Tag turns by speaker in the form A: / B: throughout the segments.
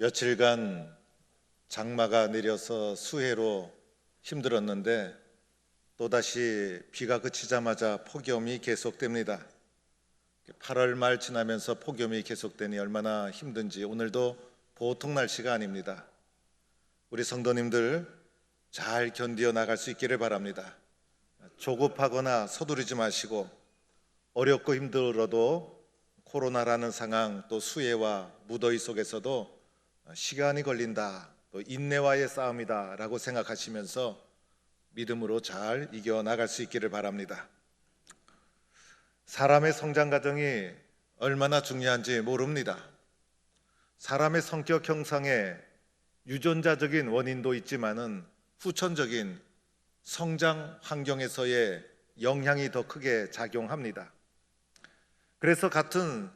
A: 며칠간 장마가 내려서 수해로 힘들었는데 또다시 비가 그치자마자 폭염이 계속됩니다. 8월 말 지나면서 폭염이 계속되니 얼마나 힘든지 오늘도 보통 날씨가 아닙니다. 우리 성도님들 잘 견디어 나갈 수 있기를 바랍니다. 조급하거나 서두르지 마시고 어렵고 힘들어도 코로나라는 상황 또 수해와 무더위 속에서도 시간이 걸린다, 또 인내와의 싸움이다 라고 생각하시면서 믿음으로 잘 이겨나갈 수 있기를 바랍니다. 사람의 성장 과정이 얼마나 중요한지 모릅니다. 사람의 성격 형성에 유전자적인 원인도 있지만은 후천적인 성장 환경에서의 영향이 더 크게 작용합니다. 그래서 같은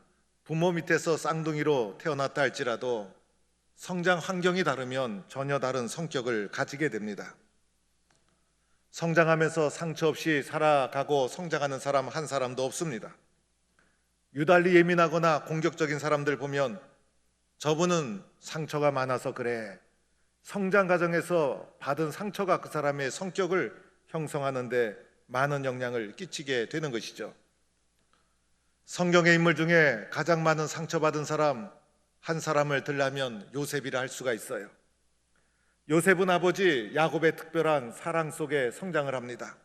A: 부모 밑에서 쌍둥이로 태어났다 할지라도 성장 환경이 다르면 전혀 다른 성격을 가지게 됩니다. 성장하면서 상처 없이 살아가고 성장하는 사람 한 사람도 없습니다. 유달리 예민하거나 공격적인 사람들 보면 저분은 상처가 많아서 그래, 성장 과정에서 받은 상처가 그 사람의 성격을 형성하는데 많은 영향을 끼치게 되는 것이죠. 성경의 인물 중에 가장 많은 상처받은 사람 한 사람을 들라면 요셉이라 할 수가 있어요. 요셉은 아버지 야곱의 특별한 사랑 속에 성장을 합니다.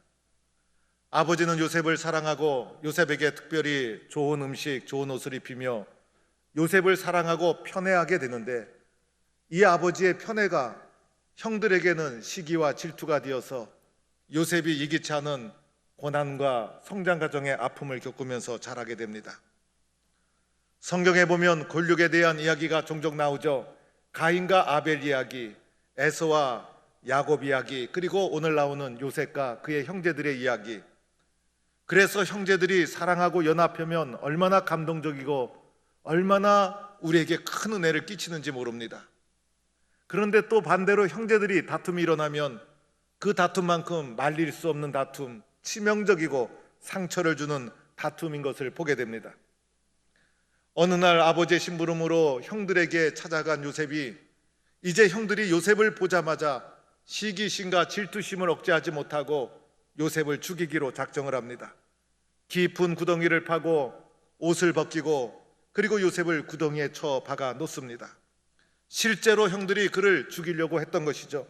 A: 아버지는 요셉을 사랑하고 요셉에게 특별히 좋은 음식, 좋은 옷을 입히며 요셉을 사랑하고 편애하게 되는데, 이 아버지의 편애가 형들에게는 시기와 질투가 되어서 요셉이 예기치 않은 고난과 성장 과정의 아픔을 겪으면서 자라게 됩니다. 성경에 보면 권력에 대한 이야기가 종종 나오죠. 가인과 아벨 이야기, 에서와 야곱 이야기, 그리고 오늘 나오는 요셉과 그의 형제들의 이야기. 그래서 형제들이 사랑하고 연합하면 얼마나 감동적이고 얼마나 우리에게 큰 은혜를 끼치는지 모릅니다. 그런데 또 반대로 형제들이 다툼이 일어나면 그 다툼만큼 말릴 수 없는 다툼, 치명적이고 상처를 주는 다툼인 것을 보게 됩니다. 어느 날 아버지의 심부름으로 형들에게 찾아간 요셉이 이제 형들이 요셉을 보자마자 시기심과 질투심을 억제하지 못하고 요셉을 죽이기로 작정을 합니다. 깊은 구덩이를 파고 옷을 벗기고 그리고 요셉을 구덩이에 쳐 박아 놓습니다. 실제로 형들이 그를 죽이려고 했던 것이죠.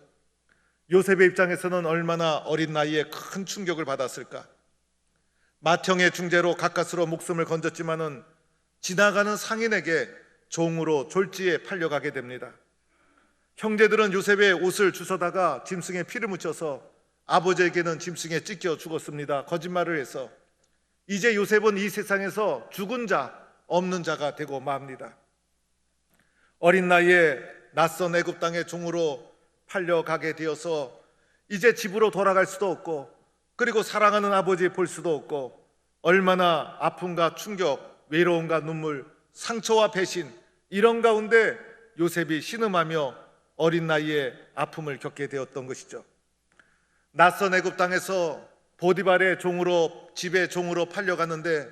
A: 요셉의 입장에서는 얼마나 어린 나이에 큰 충격을 받았을까. 맏형의 중재로 가까스로 목숨을 건졌지만은 지나가는 상인에게 종으로 졸지에 팔려가게 됩니다. 형제들은 요셉의 옷을 주워다가 짐승에 피를 묻혀서 아버지에게는 짐승에 찢겨 죽었습니다. 거짓말을 해서. 이제 요셉은 이 세상에서 죽은 자, 없는 자가 되고 맙니다. 어린 나이에 낯선 애굽 땅의 종으로 팔려가게 되어서 이제 집으로 돌아갈 수도 없고, 그리고 사랑하는 아버지 볼 수도 없고, 얼마나 아픔과 충격, 외로움과 눈물, 상처와 배신, 이런 가운데 요셉이 신음하며 어린 나이에 아픔을 겪게 되었던 것이죠. 낯선 애굽 땅에서 보디발의 종으로, 집의 종으로 팔려가는데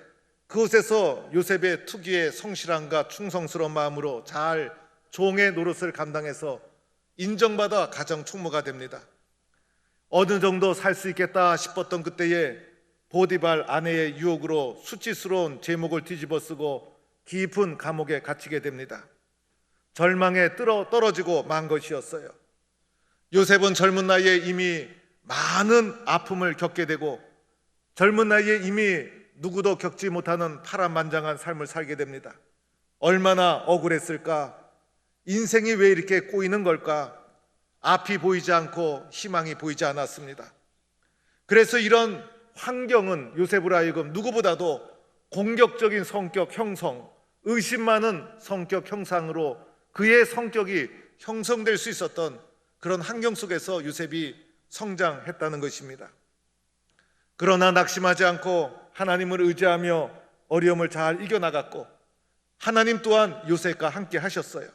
A: 그곳에서 요셉의 특유의 성실함과 충성스러운 마음으로 잘 종의 노릇을 감당해서 인정받아 가정 총무가 됩니다. 어느 정도 살 수 있겠다 싶었던 그때에 보디발 아내의 유혹으로 수치스러운 제목을 뒤집어 쓰고 깊은 감옥에 갇히게 됩니다. 절망에 떨어지고 만 것이었어요. 요셉은 젊은 나이에 이미 많은 아픔을 겪게 되고 젊은 나이에 이미 누구도 겪지 못하는 파란만장한 삶을 살게 됩니다. 얼마나 억울했을까? 인생이 왜 이렇게 꼬이는 걸까? 앞이 보이지 않고 희망이 보이지 않았습니다. 그래서 이런 환경은 요셉으로 하여금 누구보다도 공격적인 성격 형성, 의심 많은 성격 형상으로 그의 성격이 형성될 수 있었던 그런 환경 속에서 요셉이 성장했다는 것입니다. 그러나 낙심하지 않고 하나님을 의지하며 어려움을 잘 이겨나갔고 하나님 또한 요셉과 함께 하셨어요.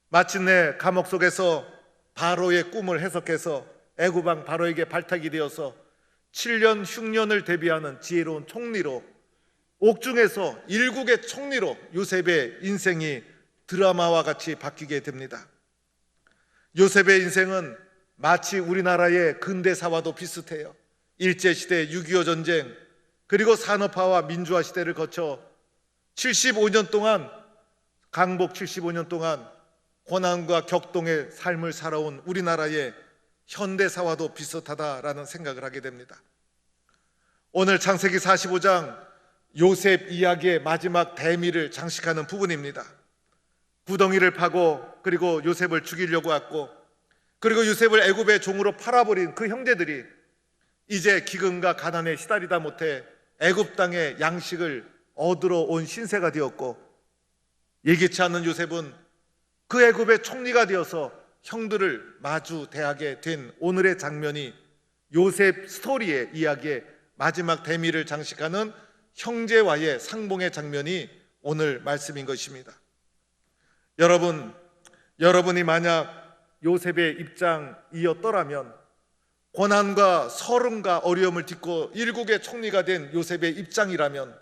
A: 마침내 감옥 속에서 바로의 꿈을 해석해서 애굽 왕 바로에게 발탁이 되어서 7년 흉년을 대비하는 지혜로운 총리로, 옥중에서 일국의 총리로 요셉의 인생이 드라마와 같이 바뀌게 됩니다. 요셉의 인생은 마치 우리나라의 근대사와도 비슷해요. 일제시대 6.25 전쟁, 그리고 산업화와 민주화 시대를 거쳐 75년 동안, 강복 75년 동안 고난과 격동의 삶을 살아온 우리나라의 현대사와도 비슷하다라는 생각을 하게 됩니다. 오늘 창세기 45장 요셉 이야기의 마지막 대미를 장식하는 부분입니다. 구덩이를 파고 그리고 요셉을 죽이려고 했고, 그리고 요셉을 애굽의 종으로 팔아버린 그 형제들이 이제 기근과 가난에 시달리다 못해 애굽 땅의 양식을 얻으러 온 신세가 되었고, 예기치 않는 요셉은 그 애굽의 총리가 되어서 형들을 마주 대하게 된 오늘의 장면이 요셉 스토리의 이야기의 마지막 대미를 장식하는 형제와의 상봉의 장면이 오늘 말씀인 것입니다. 여러분이 만약 요셉의 입장이었더라면, 고난과 서름과 어려움을 딛고 일국의 총리가 된 요셉의 입장이라면,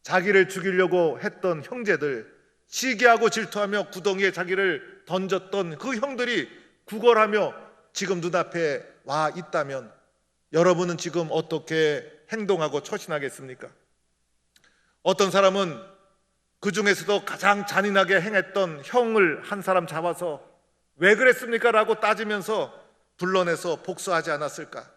A: 자기를 죽이려고 했던 형제들, 시기하고 질투하며 구덩이에 자기를 던졌던 그 형들이 구걸하며 지금 눈앞에 와 있다면 여러분은 지금 어떻게 행동하고 처신하겠습니까? 어떤 사람은 그 중에서도 가장 잔인하게 행했던 형을 한 사람 잡아서 왜 그랬습니까? 라고 따지면서 불러내서 복수하지 않았을까?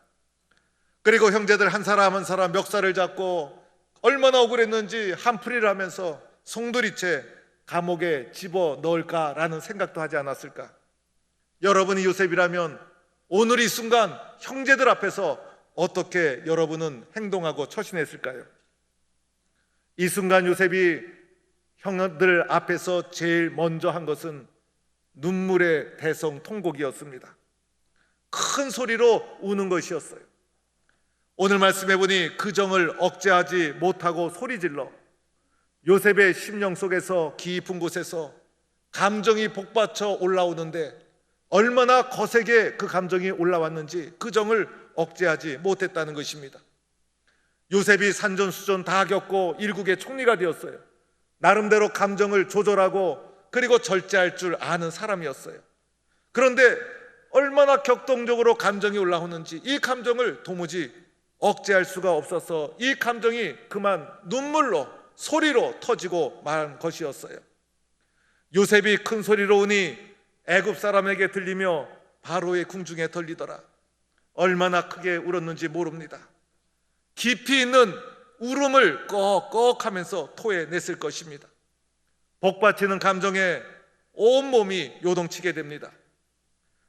A: 그리고 형제들 한 사람 한 사람 멱살을 잡고 얼마나 억울했는지 한풀이를 하면서 송두리째 감옥에 집어 넣을까라는 생각도 하지 않았을까? 여러분이 요셉이라면 오늘 이 순간 형제들 앞에서 어떻게 여러분은 행동하고 처신했을까요? 이 순간 요셉이 형들 앞에서 제일 먼저 한 것은 눈물의 대성통곡이었습니다. 큰 소리로 우는 것이었어요. 오늘 말씀해 보니 그 정을 억제하지 못하고 소리질러 요셉의 심령 속에서 깊은 곳에서 감정이 복받쳐 올라오는데, 얼마나 거세게 그 감정이 올라왔는지 그 정을 억제하지 못했다는 것입니다. 요셉이 산전수전 다 겪고 일국의 총리가 되었어요. 나름대로 감정을 조절하고 그리고 절제할 줄 아는 사람이었어요. 그런데 얼마나 격동적으로 감정이 올라오는지 이 감정을 도무지 억제할 수가 없어서 이 감정이 그만 눈물로, 소리로 터지고 만 것이었어요. 요셉이 큰 소리로 우니 애굽 사람에게 들리며 바로의 궁중에 들리더라. 얼마나 크게 울었는지 모릅니다. 깊이 있는 울음을 꺽꺽하면서 토해냈을 것입니다. 복받치는 감정에 온몸이 요동치게 됩니다.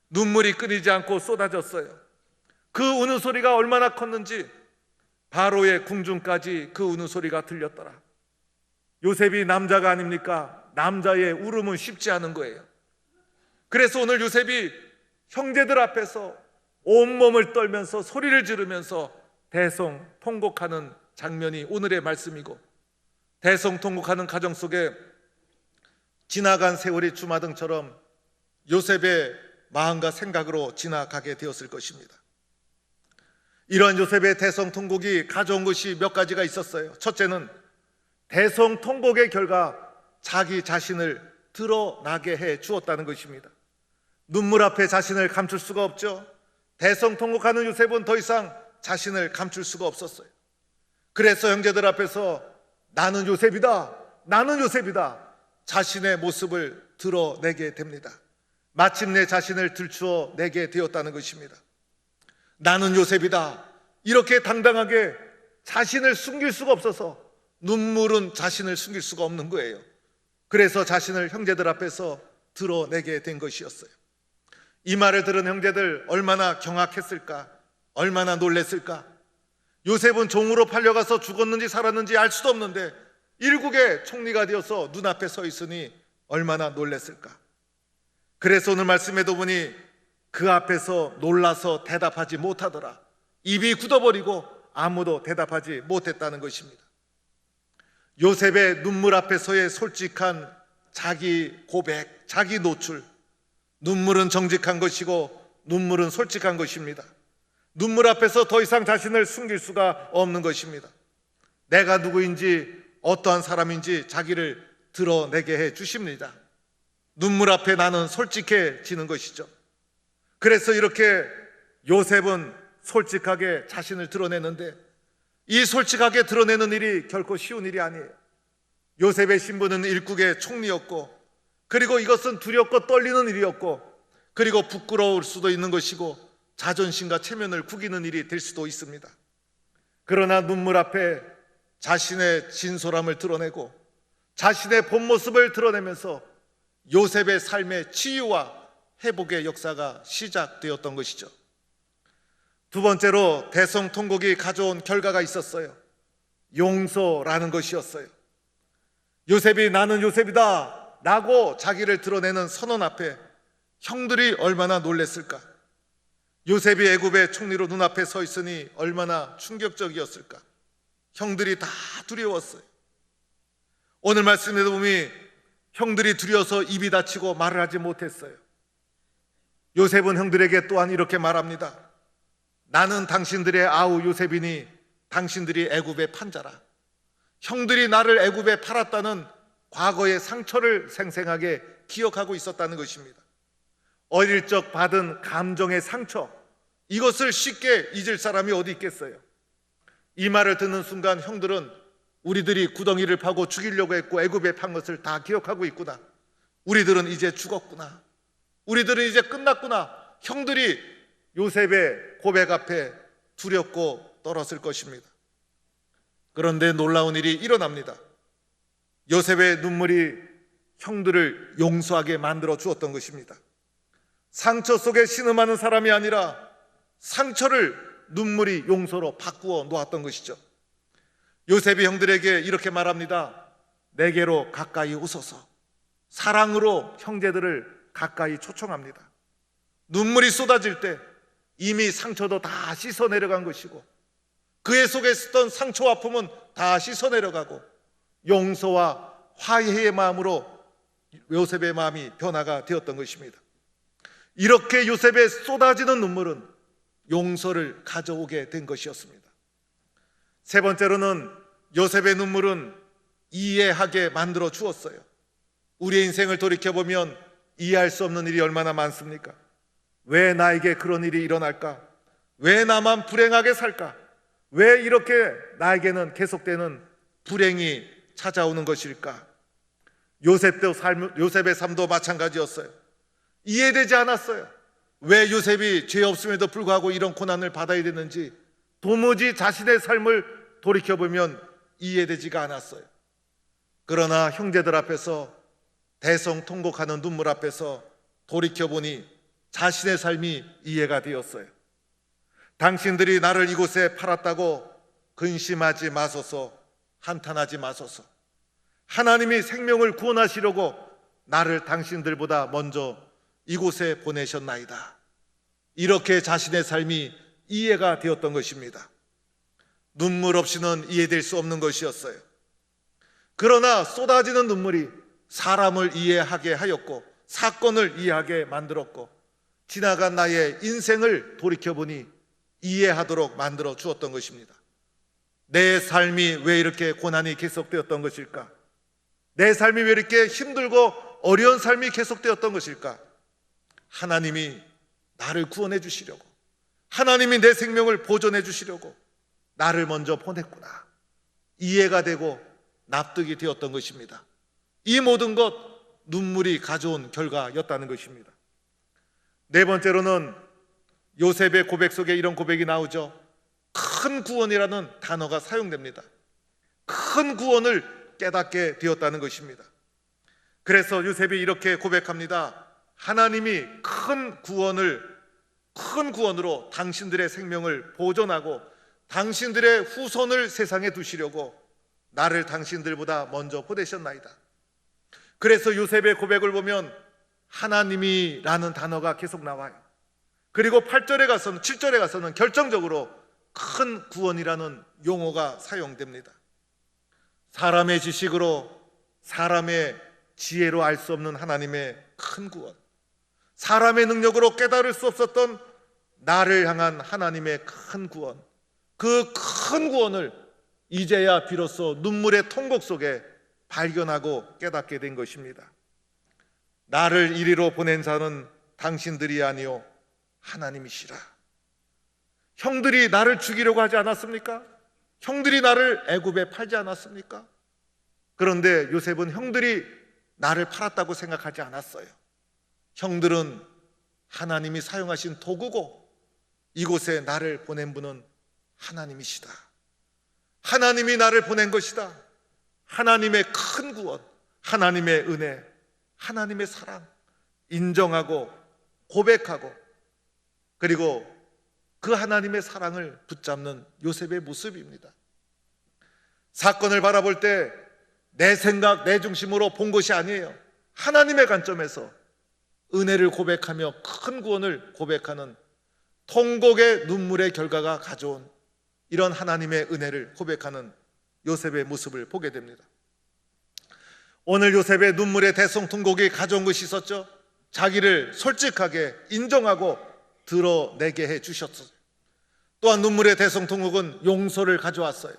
A: 눈물이 끊이지 않고 쏟아졌어요. 그 우는 소리가 얼마나 컸는지 바로의 궁중까지 그 우는 소리가 들렸더라. 요셉이 남자가 아닙니까? 남자의 울음은 쉽지 않은 거예요. 그래서 오늘 요셉이 형제들 앞에서 온몸을 떨면서 소리를 지르면서 대성통곡하는 장면이 오늘의 말씀이고, 대성통곡하는 가정 속에 지나간 세월이 주마등처럼 요셉의 마음과 생각으로 지나가게 되었을 것입니다. 이러한 요셉의 대성통곡이 가져온 것이 몇 가지가 있었어요. 첫째는 대성통곡의 결과 자기 자신을 드러나게 해 주었다는 것입니다. 눈물 앞에 자신을 감출 수가 없죠. 대성통곡하는 요셉은 더 이상 자신을 감출 수가 없었어요. 그래서 형제들 앞에서 나는 요셉이다, 나는 요셉이다, 자신의 모습을 드러내게 됩니다. 마침내 자신을 들추어 내게 되었다는 것입니다. 나는 요셉이다, 이렇게 당당하게 자신을 숨길 수가 없어서 눈물은 자신을 숨길 수가 없는 거예요. 그래서 자신을 형제들 앞에서 드러내게 된 것이었어요. 이 말을 들은 형제들 얼마나 경악했을까, 얼마나 놀랬을까. 요셉은 종으로 팔려가서 죽었는지 살았는지 알 수도 없는데 일국의 총리가 되어서 눈앞에 서 있으니 얼마나 놀랬을까. 그래서 오늘 말씀에도 보니 그 앞에서 놀라서 대답하지 못하더라. 입이 굳어버리고 아무도 대답하지 못했다는 것입니다. 요셉의 눈물 앞에서의 솔직한 자기 고백, 자기 노출. 눈물은 정직한 것이고 눈물은 솔직한 것입니다. 눈물 앞에서 더 이상 자신을 숨길 수가 없는 것입니다. 내가 누구인지 어떠한 사람인지 자기를 드러내게 해 주십니다. 눈물 앞에 나는 솔직해지는 것이죠. 그래서 이렇게 요셉은 솔직하게 자신을 드러내는데, 이 솔직하게 드러내는 일이 결코 쉬운 일이 아니에요. 요셉의 신분은 일국의 총리였고, 그리고 이것은 두렵고 떨리는 일이었고, 그리고 부끄러울 수도 있는 것이고, 자존심과 체면을 구기는 일이 될 수도 있습니다. 그러나 눈물 앞에 자신의 진솔함을 드러내고 자신의 본 모습을 드러내면서 요셉의 삶의 치유와 회복의 역사가 시작되었던 것이죠. 두 번째로 대성통곡이 가져온 결과가 있었어요. 용서라는 것이었어요. 요셉이 나는 요셉이다 라고 자기를 드러내는 선언 앞에 형들이 얼마나 놀랬을까? 요셉이 애굽의 총리로 눈앞에 서 있으니 얼마나 충격적이었을까? 형들이 다 두려웠어요. 오늘 말씀에도 보면 형들이 두려워서 입이 닫히고 말을 하지 못했어요. 요셉은 형들에게 또한 이렇게 말합니다. 나는 당신들의 아우 요셉이니 당신들이 애굽의 판자라. 형들이 나를 애굽에 팔았다는 과거의 상처를 생생하게 기억하고 있었다는 것입니다. 어릴 적 받은 감정의 상처, 이것을 쉽게 잊을 사람이 어디 있겠어요? 이 말을 듣는 순간 형들은 우리들이 구덩이를 파고 죽이려고 했고 애굽에 판 것을 다 기억하고 있구나. 우리들은 이제 죽었구나. 우리들은 이제 끝났구나. 형들이 요셉의 고백 앞에 두렵고 떨었을 것입니다. 그런데 놀라운 일이 일어납니다. 요셉의 눈물이 형들을 용서하게 만들어 주었던 것입니다. 상처 속에 신음하는 사람이 아니라 상처를 눈물이 용서로 바꾸어 놓았던 것이죠. 요셉이 형들에게 이렇게 말합니다. 내게로 가까이 오소서. 사랑으로 형제들을 가까이 초청합니다. 눈물이 쏟아질 때 이미 상처도 다 씻어 내려간 것이고 그의 속에 있었던 상처와 아픔은 다 씻어 내려가고 용서와 화해의 마음으로 요셉의 마음이 변화가 되었던 것입니다. 이렇게 요셉의 쏟아지는 눈물은 용서를 가져오게 된 것이었습니다. 세 번째로는 요셉의 눈물은 이해하게 만들어 주었어요. 우리의 인생을 돌이켜보면 이해할 수 없는 일이 얼마나 많습니까? 왜 나에게 그런 일이 일어날까? 왜 나만 불행하게 살까? 왜 이렇게 나에게는 계속되는 불행이 찾아오는 것일까? 요셉의 삶도 마찬가지였어요. 이해되지 않았어요. 왜 요셉이 죄 없음에도 불구하고 이런 고난을 받아야 되는지 도무지 자신의 삶을 돌이켜보면 이해되지가 않았어요. 그러나 형제들 앞에서 대성통곡하는 눈물 앞에서 돌이켜보니 자신의 삶이 이해가 되었어요. 당신들이 나를 이곳에 팔았다고 근심하지 마소서, 한탄하지 마소서. 하나님이 생명을 구원하시려고 나를 당신들보다 먼저 이곳에 보내셨나이다. 이렇게 자신의 삶이 이해가 되었던 것입니다. 눈물 없이는 이해될 수 없는 것이었어요. 그러나 쏟아지는 눈물이 사람을 이해하게 하였고 사건을 이해하게 만들었고 지나간 나의 인생을 돌이켜보니 이해하도록 만들어 주었던 것입니다. 내 삶이 왜 이렇게 고난이 계속되었던 것일까? 내 삶이 왜 이렇게 힘들고 어려운 삶이 계속되었던 것일까? 하나님이 나를 구원해 주시려고, 하나님이 내 생명을 보존해 주시려고 나를 먼저 보냈구나. 이해가 되고 납득이 되었던 것입니다. 이 모든 것 눈물이 가져온 결과였다는 것입니다. 네 번째로는 요셉의 고백 속에 이런 고백이 나오죠. 큰 구원이라는 단어가 사용됩니다. 큰 구원을 깨닫게 되었다는 것입니다. 그래서 요셉이 이렇게 고백합니다. 하나님이 큰 구원으로 당신들의 생명을 보존하고 당신들의 후손을 세상에 두시려고 나를 당신들보다 먼저 보내셨나이다. 그래서 요셉의 고백을 보면 하나님이라는 단어가 계속 나와요. 그리고 7절에 가서는 결정적으로 큰 구원이라는 용어가 사용됩니다. 사람의 지식으로, 사람의 지혜로 알 수 없는 하나님의 큰 구원, 사람의 능력으로 깨달을 수 없었던 나를 향한 하나님의 큰 구원, 그 큰 구원을 이제야 비로소 눈물의 통곡 속에 발견하고 깨닫게 된 것입니다. 나를 이리로 보낸 자는 당신들이 아니요 하나님이시라. 형들이 나를 죽이려고 하지 않았습니까? 형들이 나를 애굽에 팔지 않았습니까? 그런데 요셉은 형들이 나를 팔았다고 생각하지 않았어요. 형들은 하나님이 사용하신 도구고 이곳에 나를 보낸 분은 하나님이시다. 하나님이 나를 보낸 것이다. 하나님의 큰 구원, 하나님의 은혜, 하나님의 사랑 인정하고 고백하고 그리고 그 하나님의 사랑을 붙잡는 요셉의 모습입니다. 사건을 바라볼 때 내 생각, 내 중심으로 본 것이 아니에요. 하나님의 관점에서 은혜를 고백하며 큰 구원을 고백하는 통곡의 눈물의 결과가 가져온 이런 하나님의 은혜를 고백하는 요셉의 모습을 보게 됩니다. 오늘 요셉의 눈물의 대성통곡이 가져온 것이 있었죠. 자기를 솔직하게 인정하고 드러내게 해주셨어요. 또한 눈물의 대성통곡은 용서를 가져왔어요.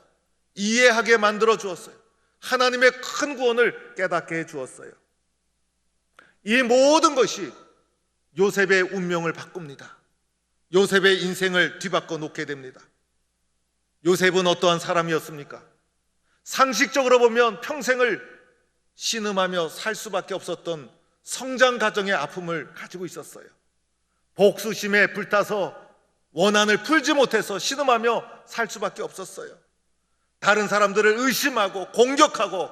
A: 이해하게 만들어 주었어요. 하나님의 큰 구원을 깨닫게 해주었어요. 이 모든 것이 요셉의 운명을 바꿉니다. 요셉의 인생을 뒤바꿔 놓게 됩니다. 요셉은 어떠한 사람이었습니까? 상식적으로 보면 평생을 신음하며 살 수밖에 없었던 성장 과정의 아픔을 가지고 있었어요. 복수심에 불타서 원한을 풀지 못해서 신음하며 살 수밖에 없었어요. 다른 사람들을 의심하고 공격하고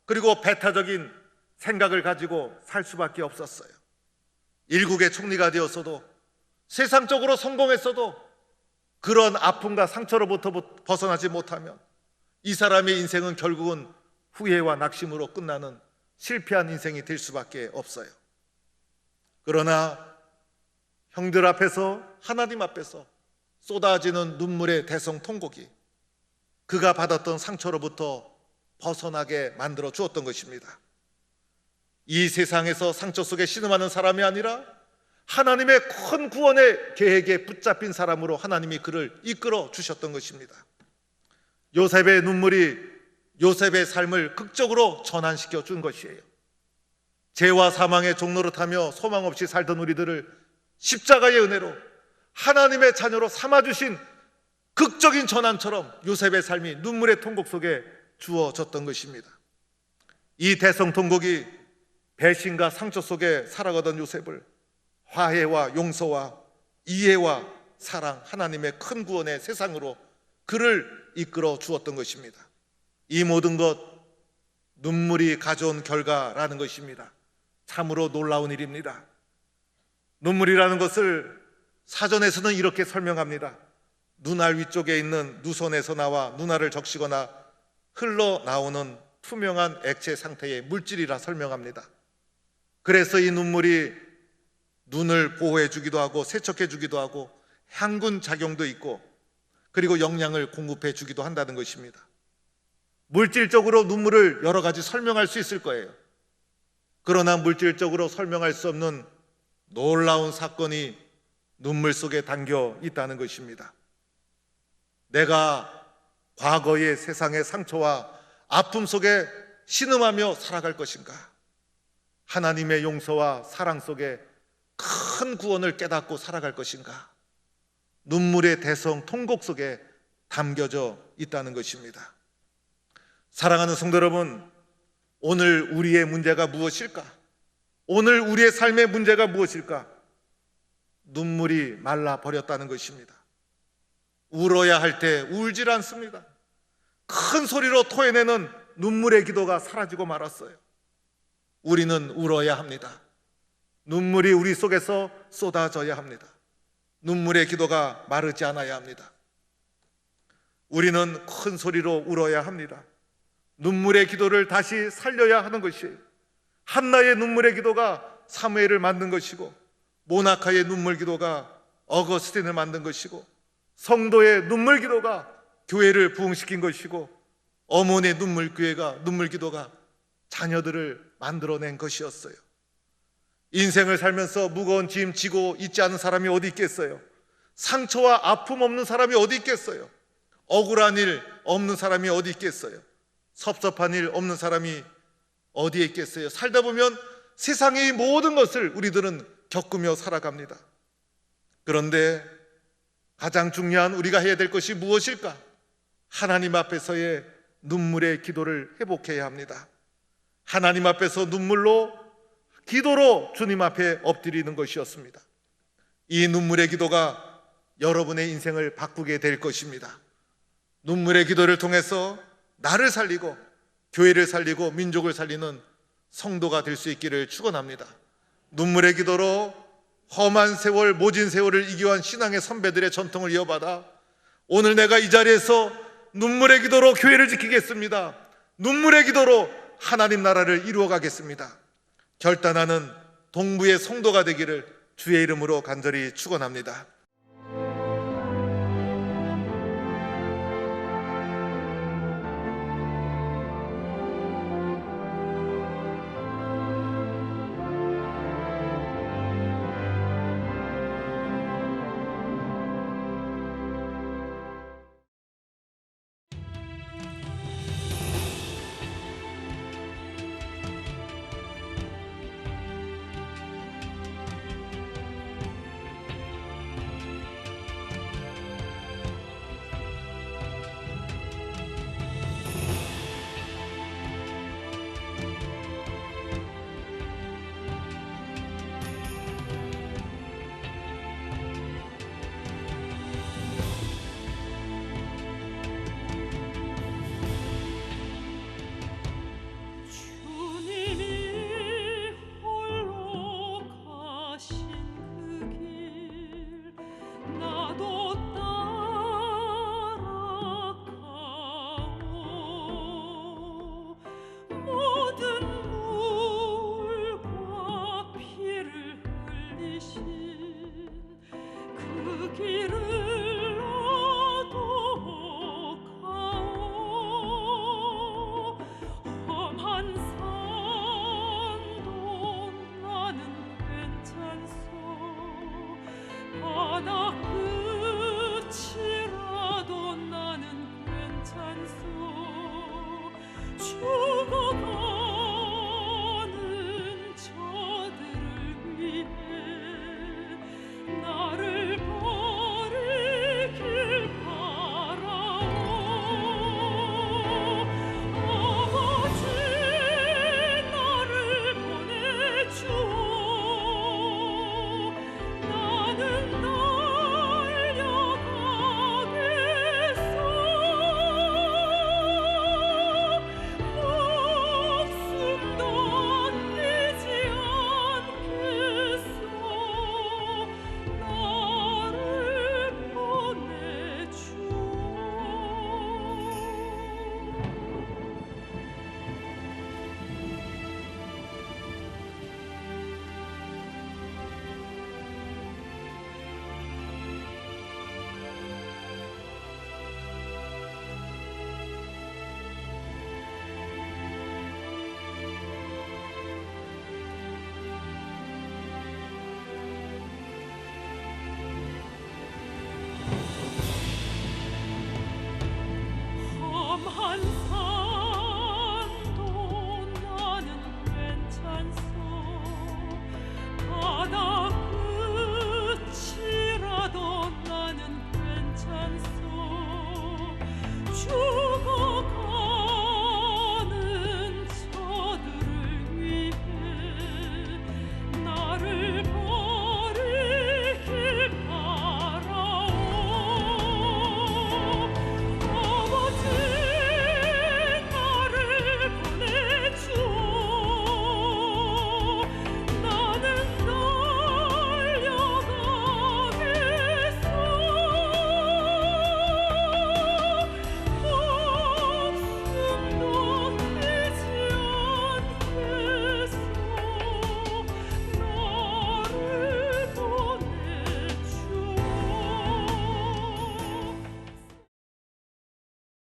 A: 그리고 배타적인 생각을 가지고 살 수밖에 없었어요. 일국의 총리가 되었어도 세상적으로 성공했어도 그런 아픔과 상처로부터 벗어나지 못하면 이 사람의 인생은 결국은 후회와 낙심으로 끝나는 실패한 인생이 될 수밖에 없어요. 그러나 형들 앞에서 하나님 앞에서 쏟아지는 눈물의 대성통곡이 그가 받았던 상처로부터 벗어나게 만들어 주었던 것입니다. 이 세상에서 상처 속에 신음하는 사람이 아니라 하나님의 큰 구원의 계획에 붙잡힌 사람으로 하나님이 그를 이끌어 주셨던 것입니다. 요셉의 눈물이 요셉의 삶을 극적으로 전환시켜 준 것이에요. 죄와 사망의 종로를 타며 소망 없이 살던 우리들을 십자가의 은혜로 하나님의 자녀로 삼아주신 극적인 전환처럼 요셉의 삶이 눈물의 통곡 속에 주어졌던 것입니다. 이 대성통곡이 배신과 상처 속에 살아가던 요셉을 화해와 용서와 이해와 사랑, 하나님의 큰 구원의 세상으로 그를 이끌어 주었던 것입니다. 이 모든 것 눈물이 가져온 결과라는 것입니다. 참으로 놀라운 일입니다. 눈물이라는 것을 사전에서는 이렇게 설명합니다. 눈알 위쪽에 있는 누선에서 나와 눈알을 적시거나 흘러나오는 투명한 액체 상태의 물질이라 설명합니다. 그래서 이 눈물이 눈을 보호해 주기도 하고 세척해 주기도 하고 향균 작용도 있고 그리고 영양을 공급해 주기도 한다는 것입니다. 물질적으로 눈물을 여러 가지 설명할 수 있을 거예요. 그러나 물질적으로 설명할 수 없는 놀라운 사건이 눈물 속에 담겨 있다는 것입니다. 내가 과거의 세상의 상처와 아픔 속에 신음하며 살아갈 것인가? 하나님의 용서와 사랑 속에 큰 구원을 깨닫고 살아갈 것인가? 눈물의 대성 통곡 속에 담겨져 있다는 것입니다. 사랑하는 성도 여러분, 오늘 우리의 문제가 무엇일까? 오늘 우리의 삶의 문제가 무엇일까? 눈물이 말라버렸다는 것입니다. 울어야 할 때 울질 않습니다. 큰 소리로 토해내는 눈물의 기도가 사라지고 말았어요. 우리는 울어야 합니다. 눈물이 우리 속에서 쏟아져야 합니다. 눈물의 기도가 마르지 않아야 합니다. 우리는 큰 소리로 울어야 합니다. 눈물의 기도를 다시 살려야 하는 것이에요. 한나의 눈물의 기도가 사무엘을 만든 것이고 모나카의 눈물 기도가 어거스틴을 만든 것이고 성도의 눈물 기도가 교회를 부흥시킨 것이고 어머니의 눈물 기도가 자녀들을 만들어낸 것이었어요. 인생을 살면서 무거운 짐 지고 있지 않은 사람이 어디 있겠어요? 상처와 아픔 없는 사람이 어디 있겠어요? 억울한 일 없는 사람이 어디 있겠어요? 섭섭한 일 없는 사람이 어디에 있겠어요? 살다 보면 세상의 모든 것을 우리들은 겪으며 살아갑니다. 그런데 가장 중요한 우리가 해야 될 것이 무엇일까? 하나님 앞에서의 눈물의 기도를 회복해야 합니다. 하나님 앞에서 눈물로, 기도로 주님 앞에 엎드리는 것이었습니다. 이 눈물의 기도가 여러분의 인생을 바꾸게 될 것입니다. 눈물의 기도를 통해서 나를 살리고 교회를 살리고 민족을 살리는 성도가 될 수 있기를 축원합니다. 눈물의 기도로 험한 세월, 모진 세월을 이겨온 신앙의 선배들의 전통을 이어받아 오늘 내가 이 자리에서 눈물의 기도로 교회를 지키겠습니다. 눈물의 기도로 하나님 나라를 이루어가겠습니다. 결단하는 동부의 성도가 되기를 주의 이름으로 간절히 축원합니다.